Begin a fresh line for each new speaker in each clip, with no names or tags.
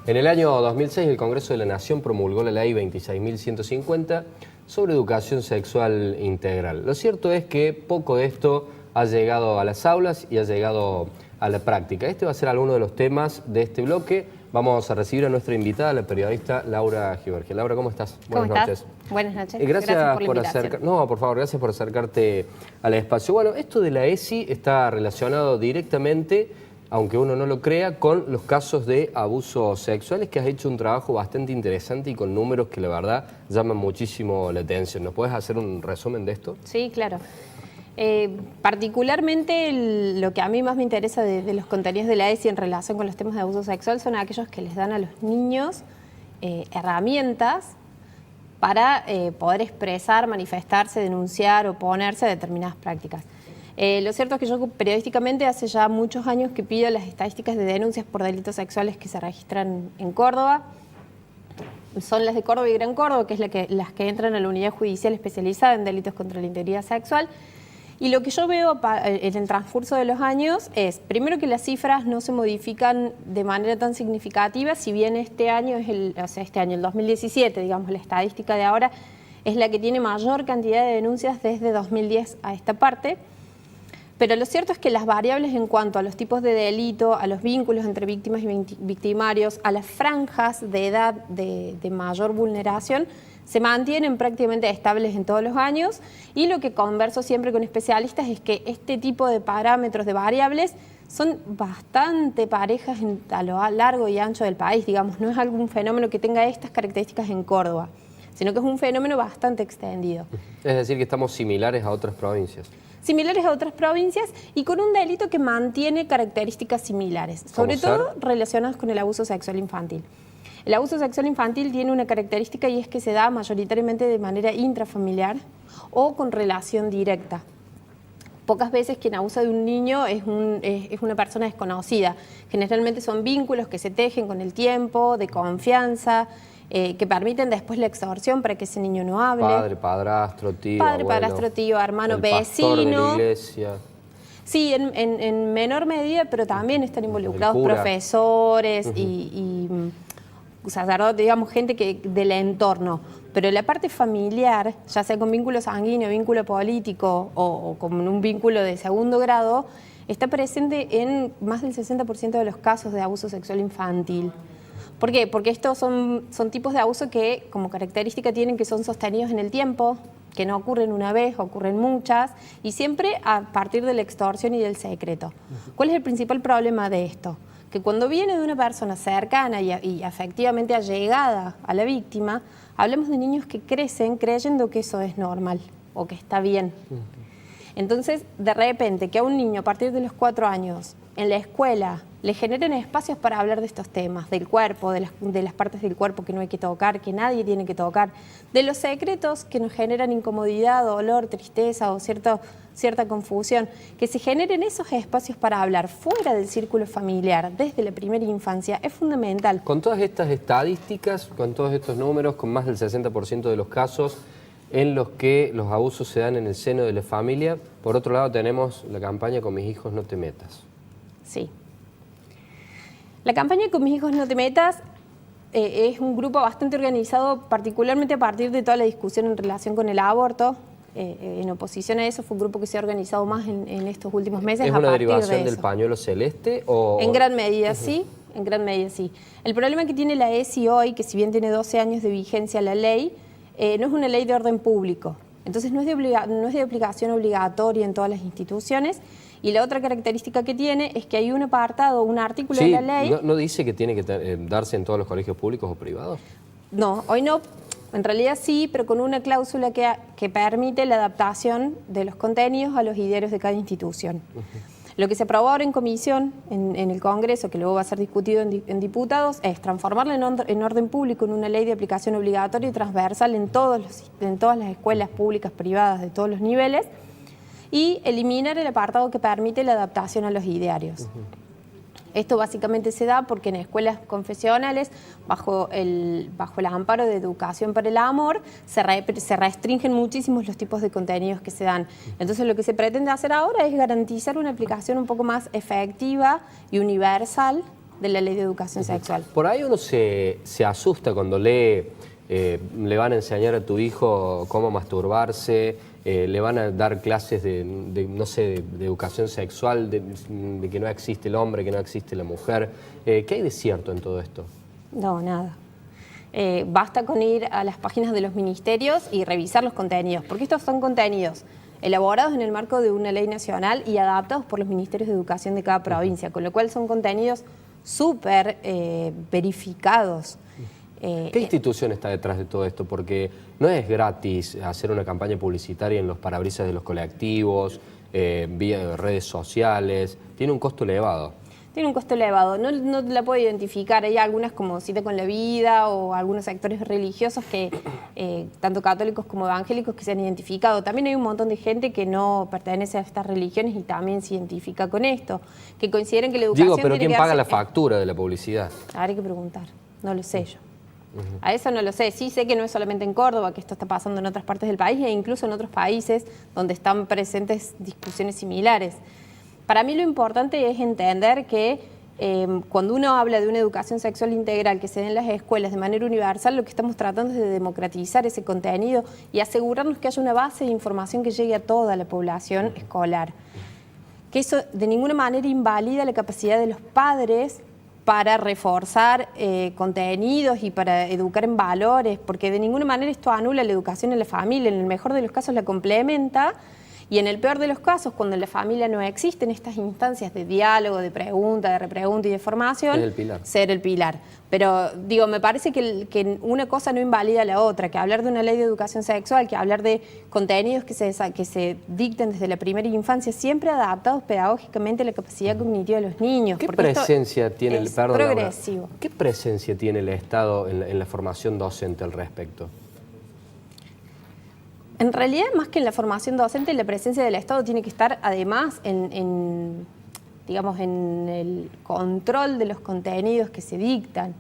En el año 2006 el Congreso de la Nación promulgó la ley 26.150 sobre educación sexual integral. Lo cierto es que poco de esto ha llegado a las aulas y ha llegado a la práctica. Este va a ser alguno de los temas de este bloque. Vamos a recibir a nuestra invitada, la periodista Laura Giverge. Laura, ¿cómo estás?
Buenas noches. Buenas noches.
Gracias por gracias por acercarte al espacio. Bueno, esto de la ESI está relacionado directamente, aunque uno no lo crea, con los casos de abusos sexuales, que has hecho un trabajo bastante interesante y con números que la verdad llaman muchísimo la atención. ¿Nos puedes hacer un resumen de esto?
Sí, claro. Particularmente lo que a mí más me interesa de los contenidos de la ESI en relación con los temas de abuso sexual son aquellos que les dan a los niños herramientas para poder expresar, manifestarse, denunciar, oponerse a determinadas prácticas. Lo cierto es que yo periodísticamente hace ya muchos años que pido las estadísticas de denuncias por delitos sexuales que se registran en Córdoba. Son las de Córdoba y Gran Córdoba, que es las que entran a la unidad judicial especializada en delitos contra la integridad sexual. Y lo que yo veo en el transcurso de los años es, primero, que las cifras no se modifican de manera tan significativa, si bien este año, el 2017, digamos, la estadística de ahora, es la que tiene mayor cantidad de denuncias desde 2010 a esta parte. Pero lo cierto es que las variables en cuanto a los tipos de delito, a los vínculos entre víctimas y victimarios, a las franjas de edad de mayor vulneración, se mantienen prácticamente estables en todos los años, y lo que converso siempre con especialistas es que este tipo de parámetros, de variables, son bastante parejas a lo largo y ancho del país, digamos. No es algún fenómeno que tenga estas características en Córdoba, sino que es un fenómeno bastante extendido.
Es decir, que estamos similares a otras provincias.
Similares a otras provincias y con un delito que mantiene características similares, sobre todo relacionadas con el abuso sexual infantil. El abuso sexual infantil tiene una característica, y es que se da mayoritariamente de manera intrafamiliar o con relación directa. Pocas veces quien abusa de un niño es una persona desconocida. Generalmente son vínculos que se tejen con el tiempo, de confianza, que permiten después la extorsión para que ese niño no hable.
Padre, padrastro, tío,
Padre,
abuelo,
padrastro, tío, hermano,
el
vecino.
pastor de la iglesia.
Sí, en menor medida, pero también están involucrados profesores y sacerdotes, digamos, gente del entorno. Pero la parte familiar, ya sea con vínculo sanguíneo, vínculo político o con un vínculo de segundo grado, está presente en más del 60% de los casos de abuso sexual infantil. ¿Por qué? Porque estos son tipos de abuso que como característica tienen que son sostenidos en el tiempo, que no ocurren una vez, ocurren muchas, y siempre a partir de la extorsión y del secreto. ¿Cuál es el principal problema de esto? Que cuando viene de una persona cercana y afectivamente allegada a la víctima, hablamos de niños que crecen creyendo que eso es normal o que está bien. Entonces, de repente, que a un niño a partir de los 4 años en la escuela le generen espacios para hablar de estos temas, del cuerpo, de las partes del cuerpo que no hay que tocar, que nadie tiene que tocar, de los secretos que nos generan incomodidad, dolor, tristeza o cierta confusión, que se generen esos espacios para hablar fuera del círculo familiar, desde la primera infancia, es fundamental.
Con todas estas estadísticas, con todos estos números, con más del 60% de los casos en los que los abusos se dan en el seno de la familia, por otro lado tenemos la campaña Con mis hijos no te metas.
Sí. La campaña Con mis hijos no te metas es un grupo bastante organizado, particularmente a partir de toda la discusión en relación con el aborto. En oposición a eso fue un grupo que se ha organizado más en estos últimos meses.
¿Es una derivación del pañuelo celeste? O...
En gran medida sí, en gran medida sí. El problema que tiene la ESI hoy, que si bien tiene 12 años de vigencia la ley, no es una ley de orden público. Entonces no es de aplicación obligatoria en todas las instituciones. Y la otra característica que tiene es que hay un apartado, un artículo de la ley...
¿No dice que tiene que darse en todos los colegios públicos o privados?
No, hoy no. En realidad sí, pero con una cláusula que permite la adaptación de los contenidos a los idearios de cada institución. Lo que se aprobó ahora en comisión, en el Congreso, que luego va a ser discutido en diputados, es transformarla en orden público, en una ley de aplicación obligatoria y transversal en todas las escuelas públicas, privadas, de todos los niveles, y eliminar el apartado que permite la adaptación a los idearios. Esto básicamente se da porque en escuelas confesionales, bajo el amparo de Educación para el Amor, se restringen muchísimos los tipos de contenidos que se dan. Entonces lo que se pretende hacer ahora es garantizar una aplicación un poco más efectiva y universal de la ley de educación sexual.
Por ahí uno se asusta cuando lee, le van a enseñar a tu hijo cómo masturbarse, le van a dar clases no sé, de educación sexual, de que no existe el hombre, que no existe la mujer. ¿Qué hay de cierto en todo esto?
No, nada. Basta con ir a las páginas de los ministerios y revisar los contenidos, porque estos son contenidos elaborados en el marco de una ley nacional y adaptados por los ministerios de educación de cada provincia, con lo cual son contenidos súper verificados.
¿Qué institución está detrás de todo esto? Porque no es gratis hacer una campaña publicitaria en los parabrisas de los colectivos, vía redes sociales, tiene un costo elevado.
Tiene un costo elevado, no la puedo identificar. Hay algunas como Cita con la Vida o algunos sectores religiosos que, tanto católicos como evangélicos, que se han identificado. También hay un montón de gente que no pertenece a estas religiones y también se identifica con esto, que consideran que la educación...
Digo, pero ¿quién paga la factura de la publicidad?
Habrá que preguntar, no lo sé yo. A eso no lo sé. Sí sé que no es solamente en Córdoba, que esto está pasando en otras partes del país e incluso en otros países donde están presentes discusiones similares. Para mí lo importante es entender que cuando uno habla de una educación sexual integral que se dé en las escuelas de manera universal, lo que estamos tratando es de democratizar ese contenido y asegurarnos que haya una base de información que llegue a toda la población escolar. Que eso de ninguna manera invalida la capacidad de los padres para reforzar contenidos y para educar en valores, porque de ninguna manera esto anula la educación en la familia, en el mejor de los casos la complementa, y en el peor de los casos, cuando en la familia no existen estas instancias de diálogo, de pregunta, de repregunta y de formación,
es el pilar.
Ser el pilar. Pero digo, me parece que una cosa no invalida la otra, que hablar de una ley de educación sexual, que hablar de contenidos que se dicten desde la primera infancia, siempre adaptados pedagógicamente a la capacidad cognitiva de los niños.
¿Qué presencia tiene el
progresivo?
¿Qué presencia tiene el Estado en la formación docente al respecto?
En realidad, más que en la formación docente, la presencia del Estado tiene que estar además digamos, en el control de los contenidos que se dictan.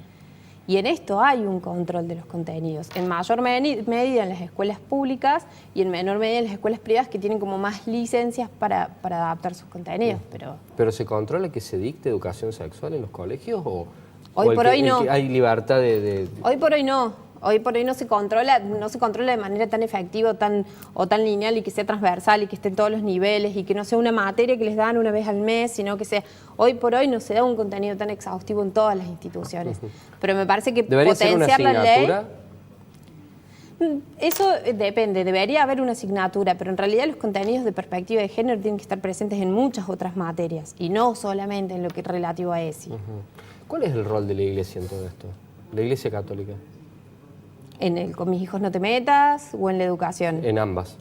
Y en esto hay un control de los contenidos, en mayor medida en las escuelas públicas y en menor medida en las escuelas privadas, que tienen como más licencias para adaptar sus contenidos.
¿Pero se controla que se dicte educación sexual en los colegios
hoy por hoy no.
¿Hay libertad de...?
Hoy por hoy no. Hoy por hoy no se controla de manera tan efectiva o tan lineal y que sea transversal y que esté en todos los niveles y que no sea una materia que les dan una vez al mes, sino que sea... Hoy por hoy no se da un contenido tan exhaustivo en todas las instituciones. Pero me parece que potenciar la ley... Eso depende, debería haber una asignatura, pero en realidad los contenidos de perspectiva de género tienen que estar presentes en muchas otras materias y no solamente en lo que es relativo a ESI.
¿Cuál es el rol de la Iglesia en todo esto? La Iglesia Católica.
Con mis hijos no te metas o en la educación.
En ambas.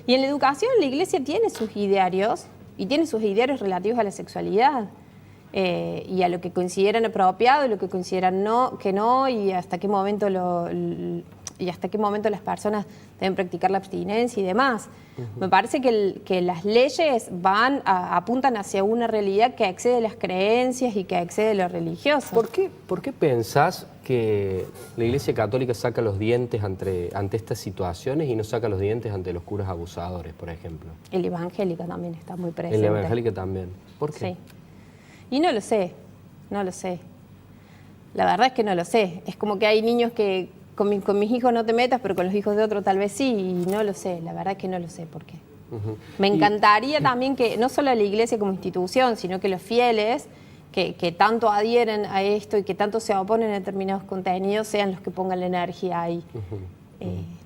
Y en la educación la Iglesia tiene sus idearios y tiene sus idearios relativos a la sexualidad y a lo que consideran apropiado y lo que consideran que no y hasta qué momento las personas deben practicar la abstinencia y demás. Me parece que las leyes apuntan hacia una realidad que excede las creencias y que excede lo religioso.
¿Por qué pensás que la Iglesia Católica saca los dientes ante estas situaciones y no saca los dientes ante los curas abusadores, por ejemplo?
El evangélica también está muy presente.
El evangélica también. ¿Por qué?
Sí. Y no lo sé. La verdad es que no lo sé. Es como que hay niños que con mis hijos no te metas, pero con los hijos de otro tal vez sí, y no lo sé, la verdad es que no lo sé por qué. Me encantaría también que no solo la Iglesia como institución, sino que los fieles que tanto adhieren a esto y que tanto se oponen a determinados contenidos sean los que pongan la energía ahí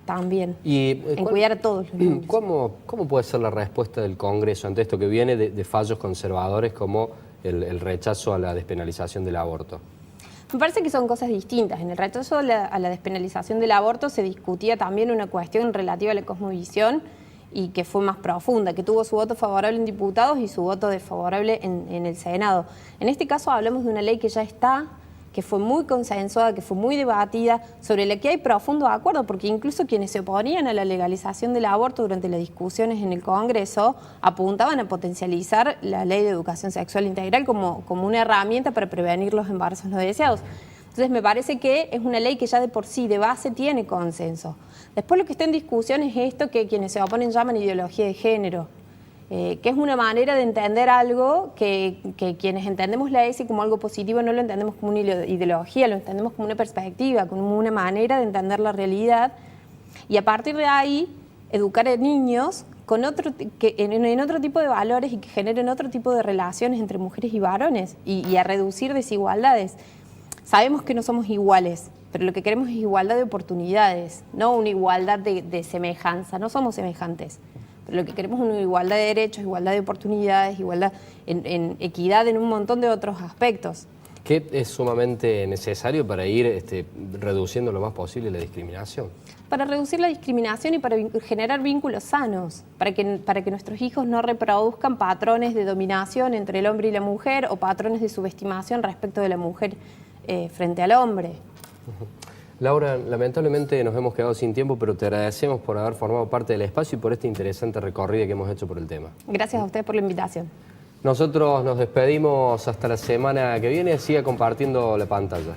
también, en cuidar a todos los niños.
¿Cómo puede ser la respuesta del Congreso ante esto que viene de fallos conservadores como el rechazo a la despenalización del aborto?
Me parece que son cosas distintas. En el rechazo a la despenalización del aborto se discutía también una cuestión relativa a la cosmovisión y que fue más profunda, que tuvo su voto favorable en diputados y su voto desfavorable en el Senado. En este caso hablamos de una ley que ya está, que fue muy consensuada, que fue muy debatida, sobre la que hay profundo acuerdo, porque incluso quienes se oponían a la legalización del aborto durante las discusiones en el Congreso apuntaban a potencializar la ley de educación sexual integral como una herramienta para prevenir los embarazos no deseados. Entonces me parece que es una ley que ya de por sí, de base, tiene consenso. Después lo que está en discusión es esto que quienes se oponen llaman ideología de género. que es una manera de entender algo que quienes entendemos la ESI como algo positivo no lo entendemos como una ideología, lo entendemos como una perspectiva, como una manera de entender la realidad, y a partir de ahí educar a niños con en otro tipo de valores y que generen otro tipo de relaciones entre mujeres y varones y a reducir desigualdades. Sabemos que no somos iguales, pero lo que queremos es igualdad de oportunidades, no una igualdad de semejanza, no somos semejantes. Pero lo que queremos es una igualdad de derechos, igualdad de oportunidades, igualdad en equidad en un montón de otros aspectos.
¿Qué es sumamente necesario para ir reduciendo lo más posible la discriminación?
Para reducir la discriminación y para generar vínculos sanos, para que nuestros hijos no reproduzcan patrones de dominación entre el hombre y la mujer o patrones de subestimación respecto de la mujer frente al hombre.
Laura, lamentablemente nos hemos quedado sin tiempo, pero te agradecemos por haber formado parte del espacio y por este interesante recorrido que hemos hecho por el tema.
Gracias a ustedes por la invitación.
Nosotros nos despedimos hasta la semana que viene. Siga compartiendo la pantalla.